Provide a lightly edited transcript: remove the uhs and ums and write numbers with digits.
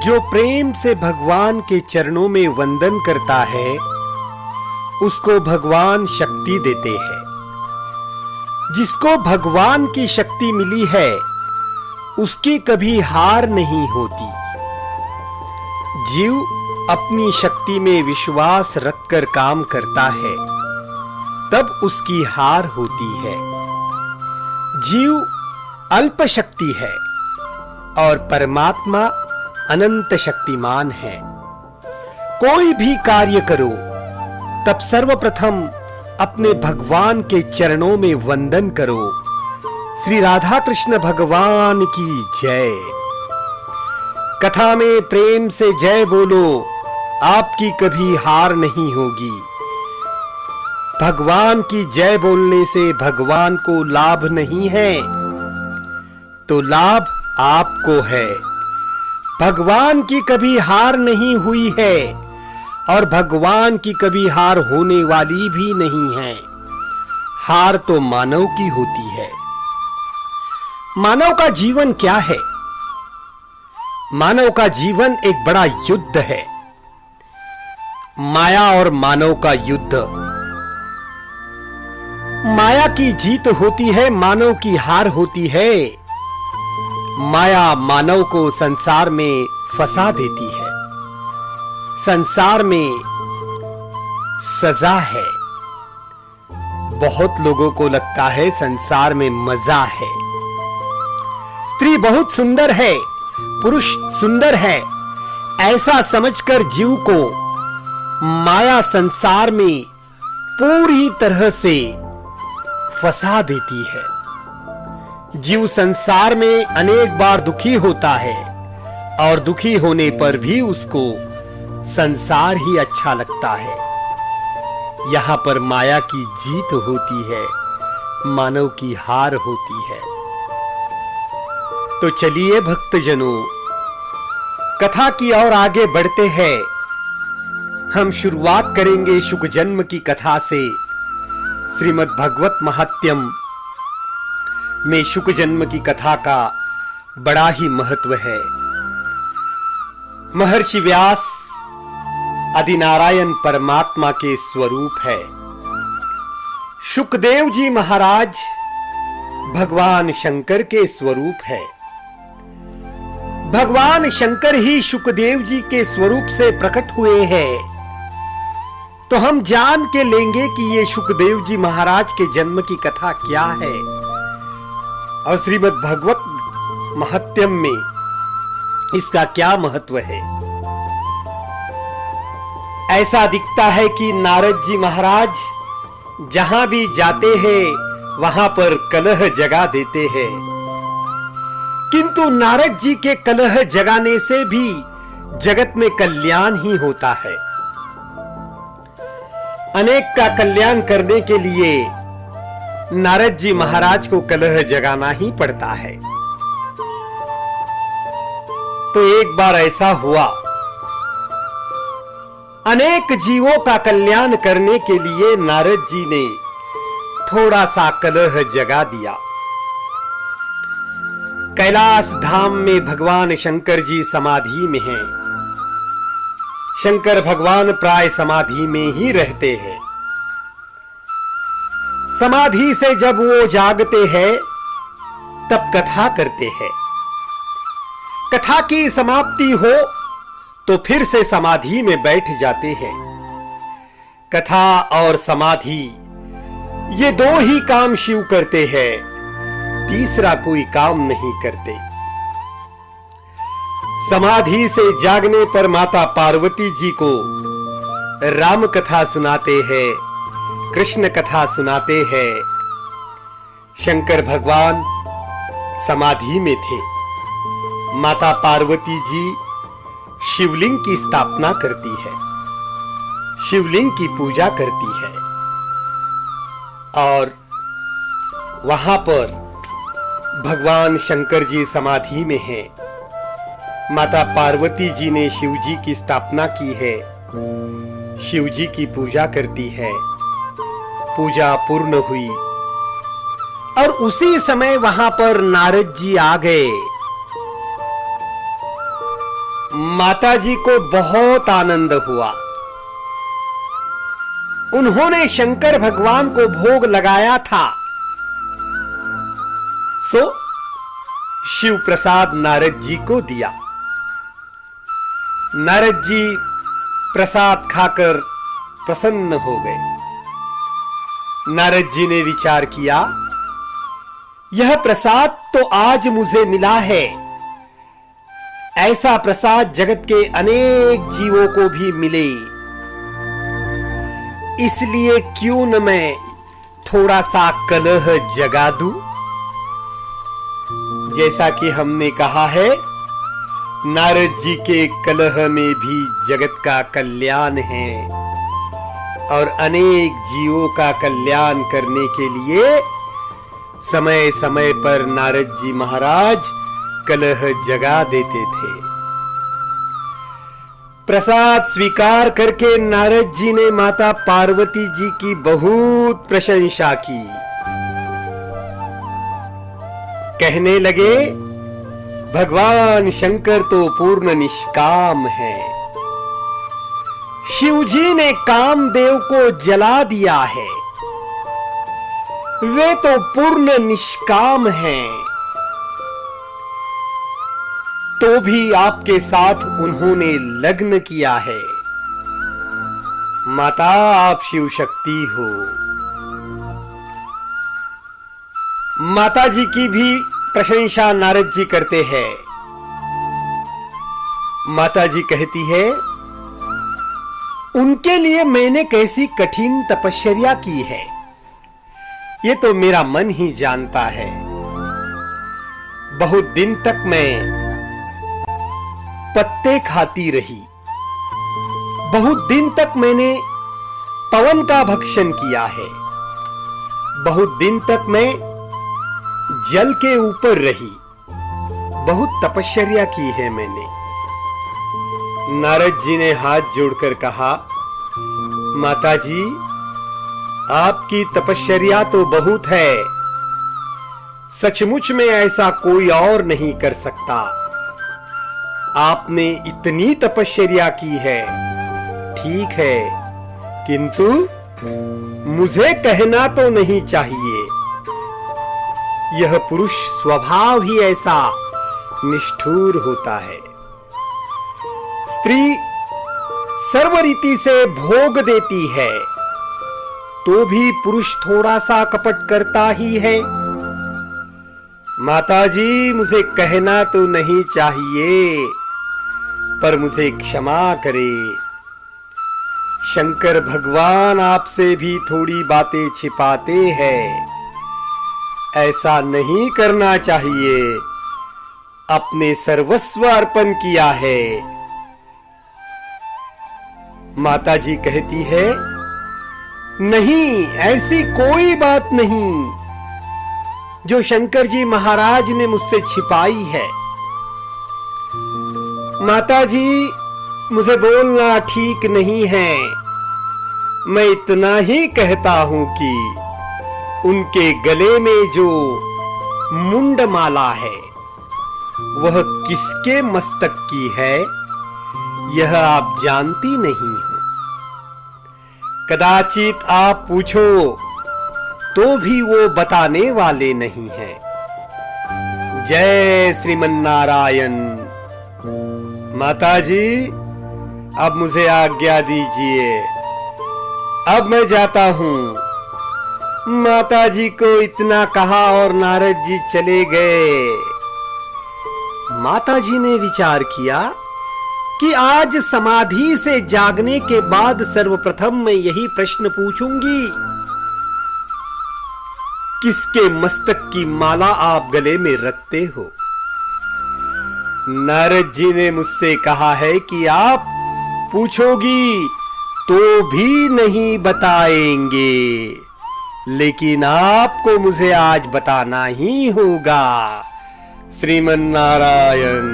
जो प्रेम से भगवान के चरणों में वंदन करता है उसको भगवान शक्ति देते हैं। जिसको भगवान की शक्ति मिली है उसकी कभी हार नहीं होती। जीव अपनी शक्ति में विश्वास रखकर काम करता है तब उसकी हार होती है। जीव अल्प शक्ति है और परमात्मा अनंत शक्तिमान है। कोई भी कार्य करो तब सर्वप्रथम अपने भगवान के चरणों में वंदन करो। श्री राधा कृष्ण भगवान की जय। कथा में प्रेम से जय बोलो, आपकी कभी हार नहीं होगी। भगवान की जय बोलने से भगवान को लाभ नहीं है तो लाभ आपको है। भगवान की कभी हार नहीं हुई है और भगवान की कभी हार होने वाली भी नहीं है। हार तो मानव की होती है। मानव का जीवन क्या है? मानव का जीवन एक बड़ा युद्ध है। माया और मानव का युद्ध। माया की जीत होती है, मानव की हार होती है। माया मानव को संसार में फंसा देती है। संसार में सजा है। बहुत लोगों को लगता है संसार में मजा है। स्त्री बहुत सुंदर है, पुरुष सुंदर है, ऐसा समझकर जीव को माया संसार में पूरी तरह से फंसा देती है। जीव संसार में अनेक बार दुखी होता है और दुखी होने पर भी उसको संसार ही अच्छा लगता है। यहां पर माया की जीत होती है, मानव की हार होती है। तो चलिए भक्तजनों, कथा की ओर आगे बढ़ते हैं। हम शुरुआत करेंगे शुक जन्म की कथा से। श्रीमद् भागवत महात्म्यम में शुक जन्म की कथा का बड़ा ही महत्व है। महर्षि व्यास आदिनारायण परमात्मा के स्वरूप है। शुकदेव जी महाराज भगवान शंकर के स्वरूप है। भगवान शंकर ही शुकदेव जी के स्वरूप से प्रकट हुए हैं। तो हम जान के लेंगे कि ये शुकदेव जी महाराज के जन्म की कथा क्या है और श्रीमद् भागवत महात्म्यम में इसका क्या महत्व है। ऐसा दिखता है कि नारद जी महाराज जहां भी जाते हैं वहां पर कलह जगा देते हैं, किंतु नारद जी के कलह जगाने से भी जगत में कल्याण ही होता है। अनेक का कल्याण करने के लिए नारद जी महाराज को कलह जगाना ही पड़ता है। तो एक बार ऐसा हुआ, अनेक जीवों का कल्याण करने के लिए नारद जी ने थोड़ा सा कलह जगा दिया। कैलाश धाम में भगवान शंकर जी समाधि में हैं। शंकर भगवान प्राय समाधि में ही रहते हैं। समाधि से जब वो जागते हैं तब कथा करते हैं। कथा की समाप्ति हो तो फिर से समाधि में बैठ जाते हैं। कथा और समाधि ये दो ही काम शिव करते हैं, तीसरा कोई काम नहीं करते। समाधि से जागने पर माता पार्वती जी को राम कथा सुनाते हैं, कृष्ण कथा सुनाते हैं। शंकर भगवान समाधि में थे। माता पार्वती जी शिवलिंग की स्थापना करती है, शिवलिंग की पूजा करती है और वहां पर भगवान शंकर जी समाधि में हैं। माता पार्वती जी ने शिव जी की स्थापना की है, शिव जी की पूजा करती है। पूजा पूर्ण हुई और उसी समय वहां पर नारद जी आ गए। माताजी को बहुत आनंद हुआ। उन्होंने शंकर भगवान को भोग लगाया था, सो शिव प्रसाद नारद जी को दिया। नारद जी प्रसाद खाकर प्रसन्न हो गए। नारद जी ने विचार किया, यह प्रसाद तो आज मुझे मिला है, ऐसा प्रसाद जगत के अनेक जीवों को भी मिले, इसलिए क्यों न मैं थोड़ा सा कलह जगा दूं। जैसा कि हमने कहा है, नारद जी के कलह में भी जगत का कल्याण है और अनेक जीवों का कल्याण करने के लिए समय समय पर नारद जी महाराज कलह जगा देते थे। प्रसाद स्वीकार करके नारद जी ने माता पार्वती जी की बहुत प्रशंसा की। कहने लगे, भगवान शंकर तो पूर्ण निष्काम है। शिव जी ने कामदेव को जला दिया है, वे तो पूर्ण निष्काम हैं। तो भी आपके साथ उन्होंने लग्न किया है। माता, आप शिव शक्ति हो। माता जी की भी प्रशंसा नारद जी करते हैं। माता जी कहती है, उनके लिए मैंने कैसी कठिन तपस्या की है, ये तो मेरा मन ही जानता है। बहुत दिन तक मैं पत्ते खाती रही, बहुत दिन तक मैंने पवन का भक्षण किया है, बहुत दिन तक मैं जल के ऊपर रही, बहुत तपस्या की है मैंने। नारद जी ने हाथ जोड़कर कहा, माताजी, आपकी तपस्या तो बहुत है, सचमुच में ऐसा कोई और नहीं कर सकता। आपने इतनी तपस्या की है, ठीक है, किंतु मुझे कहना तो नहीं चाहिए। यह पुरुष स्वभाव ही ऐसा निष्ठुर होता है। स्त्री सर्वरीति से भोग देती है, तो भी पुरुष थोड़ा सा कपट करता ही है। माताजी, मुझे कहना तो नहीं चाहिए, पर मुझे क्षमा करे। शंकर भगवान आपसे भी थोड़ी बातें छिपाते हैं, ऐसा नहीं करना चाहिए। अपने सर्वस्व अर्पण किया है। माताजी कहती है, नहीं, ऐसी कोई बात नहीं जो शंकर जी महाराज ने मुझसे छिपाई है। माताजी, मुझे बोलना ठीक नहीं है। मैं इतना ही कहता हूं कि उनके गले में जो मुंडमाला है, वह किसके मस्तक की है, यह आप जानती नहीं हो। कदाचित आप पूछो तो भी वो बताने वाले नहीं हैं। जय श्रीमन्नारायण। माताजी, अब मुझे आज्ञा दीजिए, अब मैं जाता हूं। माताजी को इतना कहा और नारद जी चले गए। माताजी ने विचार किया कि आज समाधि से जागने के बाद सर्वप्रथम मैं यही प्रश्न पूछूंगी, किसके मस्तक की माला आप गले में रखते हो? नारद जी ने मुझसे कहा है कि आप पूछोगी तो भी नहीं बताएंगे, लेकिन आपको मुझे आज बताना ही होगा। श्रीमन्नारायण।